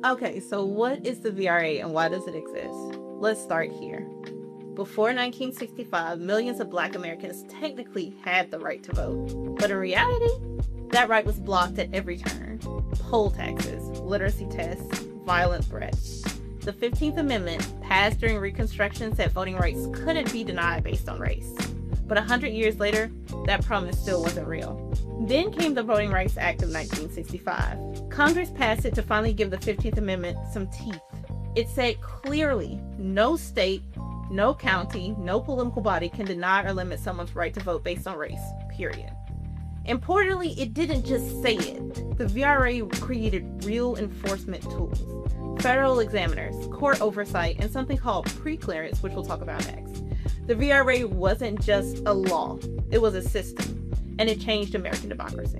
Okay, so what is the VRA and why does it exist? Let's start here. Before 1965, millions of Black Americans technically had the right to vote, but in reality, that right was blocked at every turn. Poll taxes, literacy tests, violent threats. The 15th Amendment, passed during Reconstruction, said voting rights couldn't be denied based on race. But 100 years later, that promise still wasn't real. Then came the Voting Rights Act of 1965. Congress passed it to finally give the 15th Amendment some teeth. It said clearly, no state, no county, no political body can deny or limit someone's right to vote based on race, period. Importantly, it didn't just say it. The VRA created real enforcement tools. Federal examiners, court oversight, and something called preclearance, which we'll talk about next. The VRA wasn't just a law, it was a system, and it changed American democracy.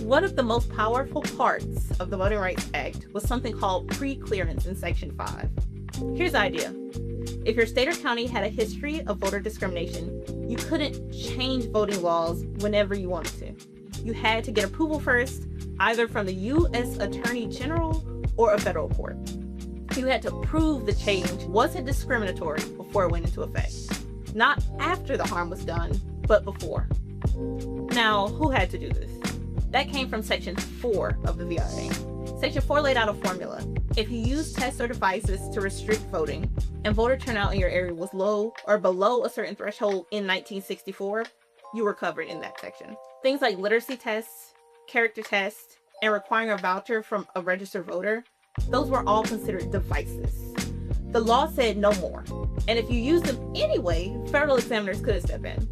One of the most powerful parts of the Voting Rights Act was something called preclearance in Section 5. Here's the idea. If your state or county had a history of voter discrimination, you couldn't change voting laws whenever you wanted to. You had to get approval first, either from the U.S. Attorney General or a federal court. You had to prove the change wasn't discriminatory before it went into effect. Not after the harm was done, but before. Now, who had to do this? That came from Section 4 of the VRA. Section 4 laid out a formula. If you used tests or devices to restrict voting, and voter turnout in your area was low or below a certain threshold in 1964, you were covered in that section. Things like literacy tests, character tests, and requiring a voucher from a registered voter, those were all considered devices. The law said no more, and if you used them anyway, federal examiners could step in.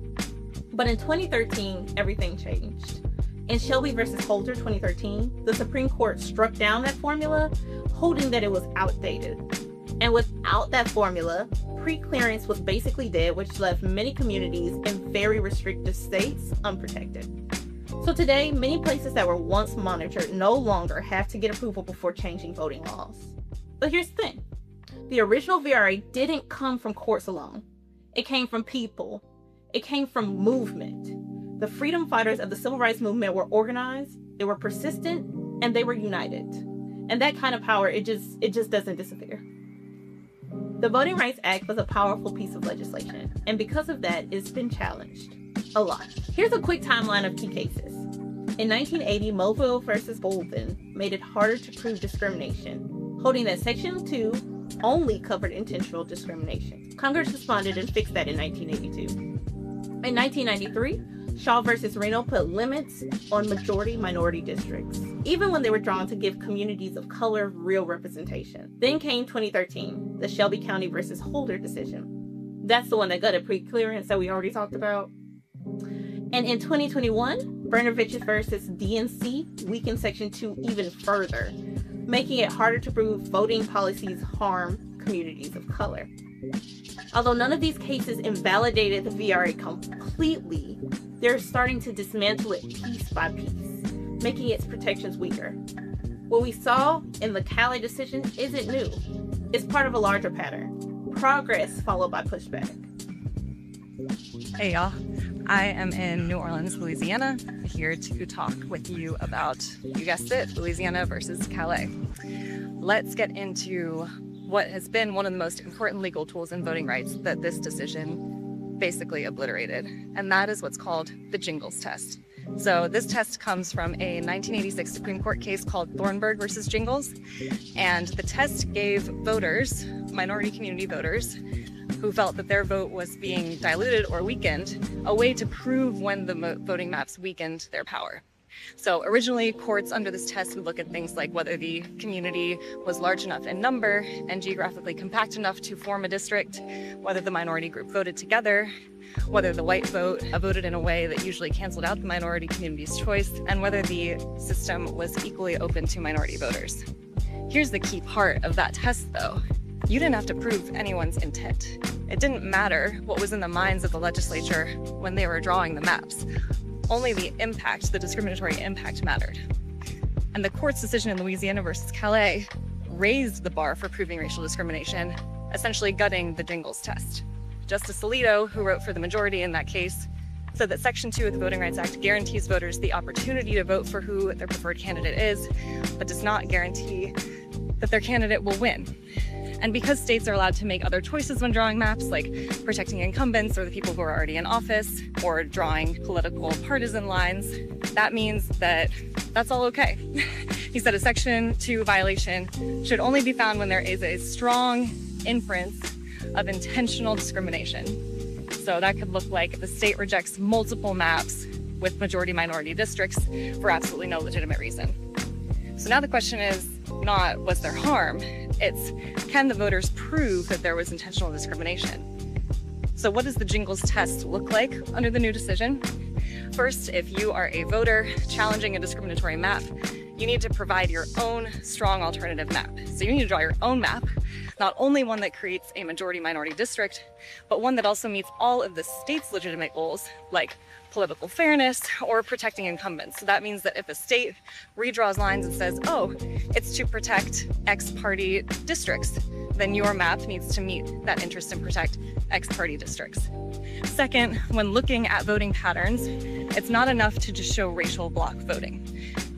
But in 2013, everything changed. In Shelby versus Holder 2013, the Supreme Court struck down that formula, holding that it was outdated. And without that formula, preclearance was basically dead, which left many communities in very restrictive states unprotected. So today, many places that were once monitored no longer have to get approval before changing voting laws. But here's the thing. The original VRA didn't come from courts alone. It came from people. It came from movement. The freedom fighters of the civil rights movement were organized, they were persistent, and they were united. And that kind of power, it just doesn't disappear. The Voting Rights Act was a powerful piece of legislation, and because of that, it's been challenged a lot. Here's a quick timeline of key cases. In 1980, Mobile versus Bolden made it harder to prove discrimination, holding that Section 2 only covered intentional discrimination. Congress responded and fixed that in 1982. In 1993, Shaw versus Reno put limits on majority-minority districts, even when they were drawn to give communities of color real representation. Then came 2013, the Shelby County versus Holder decision. That's the one that got a preclearance that we already talked about. And in 2021, Brnovich versus DNC weakened Section 2 even further, making it harder to prove voting policies harm communities of color. Although none of these cases invalidated the VRA completely, they're starting to dismantle it piece by piece, making its protections weaker. What we saw in the Calais decision isn't new. It's part of a larger pattern. Progress followed by pushback. Hey y'all, I am in New Orleans, Louisiana, here to talk with you about, you guessed it, Louisiana versus Calais. Let's get into what has been one of the most important legal tools in voting rights that this decision basically obliterated, and that is what's called the Jingles test. So this test comes from a 1986 Supreme Court case called Thornburg versus Jingles, and the test gave voters, minority community voters, who felt that their vote was being diluted or weakened, a way to prove when the voting maps weakened their power. So originally, courts under this test would look at things like whether the community was large enough in number and geographically compact enough to form a district, whether the minority group voted together, whether the white vote voted in a way that usually canceled out the minority community's choice, and whether the system was equally open to minority voters. Here's the key part of that test, though. You didn't have to prove anyone's intent. It didn't matter what was in the minds of the legislature when they were drawing the maps. Only the impact, the discriminatory impact, mattered. And the court's decision in Louisiana versus Calais raised the bar for proving racial discrimination, essentially gutting the Jingles test. Justice Alito, who wrote for the majority in that case, said that Section 2 of the Voting Rights Act guarantees voters the opportunity to vote for who their preferred candidate is, but does not guarantee that their candidate will win. And because states are allowed to make other choices when drawing maps, like protecting incumbents or the people who are already in office, or drawing political partisan lines, that means that that's all okay. He said a Section 2 violation should only be found when there is a strong inference of intentional discrimination. So that could look like if the state rejects multiple maps with majority-minority districts for absolutely no legitimate reason. So now the question is not was there harm, it's can the voters prove that there was intentional discrimination? So what does the Jingles test look like under the new decision? First, if you are a voter challenging a discriminatory map, you need to provide your own strong alternative map. So you need to draw your own map, not only one that creates a majority-minority district, but one that also meets all of the state's legitimate goals, like political fairness or protecting incumbents. So that means that if a state redraws lines and says, oh, it's to protect X party districts, then your map needs to meet that interest and protect X party districts. Second, when looking at voting patterns, it's not enough to just show racial bloc voting.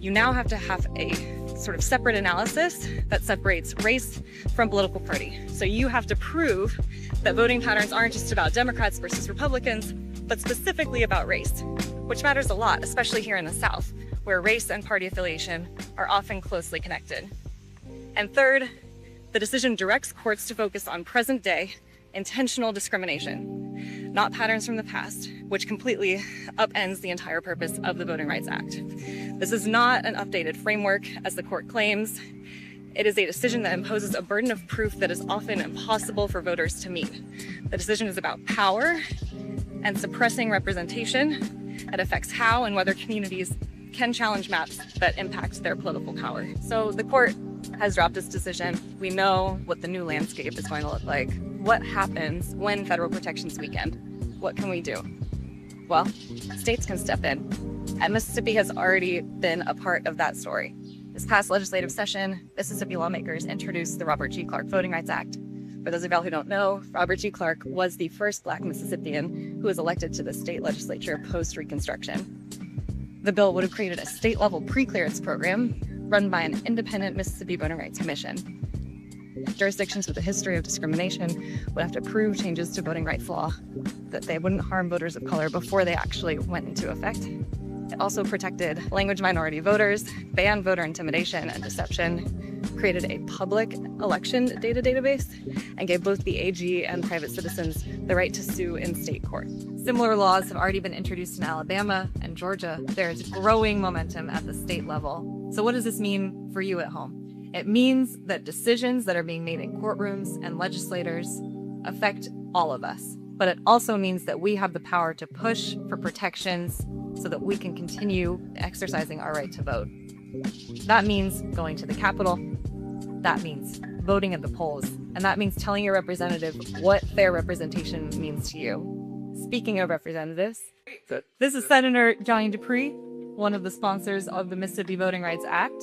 You now have to have a sort of separate analysis that separates race from political party. So you have to prove that voting patterns aren't just about Democrats versus Republicans, but specifically about race, which matters a lot, especially here in the South, where race and party affiliation are often closely connected. And third, the decision directs courts to focus on present-day intentional discrimination, not patterns from the past, which completely upends the entire purpose of the Voting Rights Act. This is not an updated framework, as the court claims. It is a decision that imposes a burden of proof that is often impossible for voters to meet. The decision is about power and suppressing representation. It affects how and whether communities can challenge maps that impact their political power. So the court has dropped its decision. We know what the new landscape is going to look like. What happens when federal protections weaken? What can we do? Well, states can step in. And Mississippi has already been a part of that story. This past legislative session, Mississippi lawmakers introduced the Robert G. Clark Voting Rights Act. For those of y'all who don't know, Robert G. Clark was the first Black Mississippian who was elected to the state legislature post-Reconstruction. The bill would have created a state-level preclearance program run by an independent Mississippi Voting Rights Commission. Jurisdictions with a history of discrimination would have to prove changes to voting rights law that they wouldn't harm voters of color before they actually went into effect. It also protected language minority voters, banned voter intimidation and deception, created a public election data database, and gave both the AG and private citizens the right to sue in state court. Similar laws have already been introduced in Alabama and Georgia. There is growing momentum at the state level. So what does this mean for you at home? It means that decisions that are being made in courtrooms and legislators affect all of us. But it also means that we have the power to push for protections so that we can continue exercising our right to vote. That means going to the Capitol. That means voting at the polls. And that means telling your representative what fair representation means to you. Speaking of representatives, this is Senator Johnny Dupree, one of the sponsors of the Mississippi Voting Rights Act.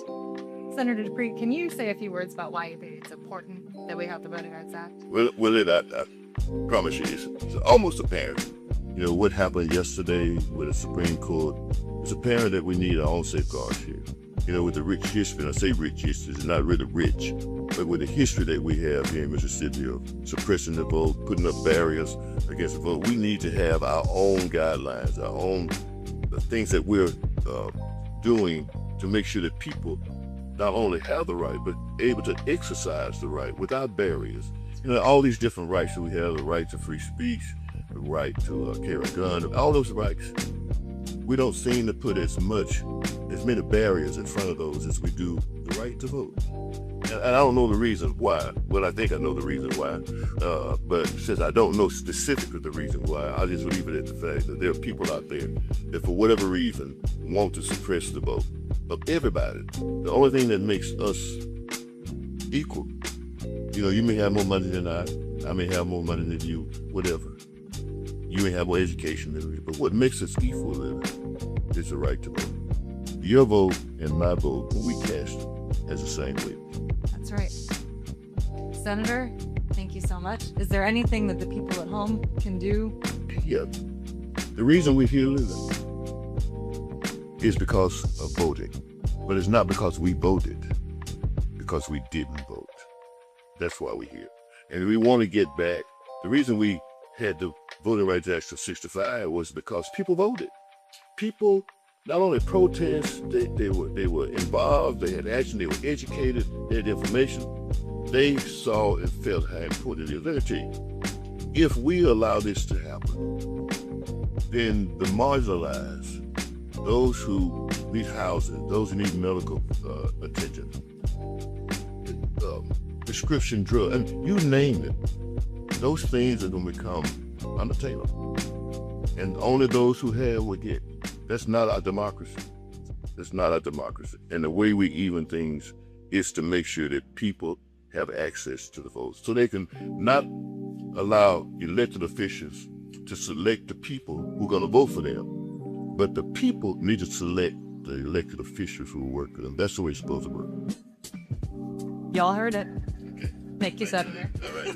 Senator Dupree, can you say a few words about why you think it's important that we have the Voting Rights Act? Well, I promise you, it's almost apparent. You know, what happened yesterday with the Supreme Court, it's apparent that we need our own safeguards here. You know, with the rich history, and I say rich history, it's not really rich, but with the history that we have here in Mississippi of suppressing the vote, putting up barriers against the vote, we need to have our own guidelines, the things that we're doing to make sure that people not only have the right, but able to exercise the right without barriers. You know, all these different rights that we have, the right to free speech, the right to carry a gun, all those rights, we don't seem to put as many barriers in front of those as we do the right to vote. And I don't know the reason why. Well, I think I know the reason why. But since I don't know specifically the reason why, I'll just leave it at the fact that there are people out there that for whatever reason want to suppress the vote of everybody. The only thing that makes us equal, you know, you may have more money than I may have more money than you, whatever. You may have more education than me, but what makes us equal is the right to vote. Your vote and my vote, when we cast it, has the same weight. That's right. Senator, thank you so much. Is there anything that the people at home can do? Yeah. The reason we're here living is because of voting. But it's not because we voted. because we didn't vote. That's why we're here. And we want to get back. The reason we had the Voting Rights Act of 65 was because people voted. People not only protest, they were involved, they had action, they were educated, they had information. They saw and felt how important it is. Let me tell you, if we allow this to happen, then the marginalized, those who need housing, those who need medical attention, prescription drug, and you name it, those things are going to become unattainable. And only those who have will get. That's not our democracy. That's not our democracy. And the way we even things is to make sure that people have access to the votes, so they can not allow elected officials to select the people who are going to vote for them, but the people need to select the elected officials who will work for them. That's the way it's supposed to work. Y'all heard it. Okay. Thank you, Senator. All right.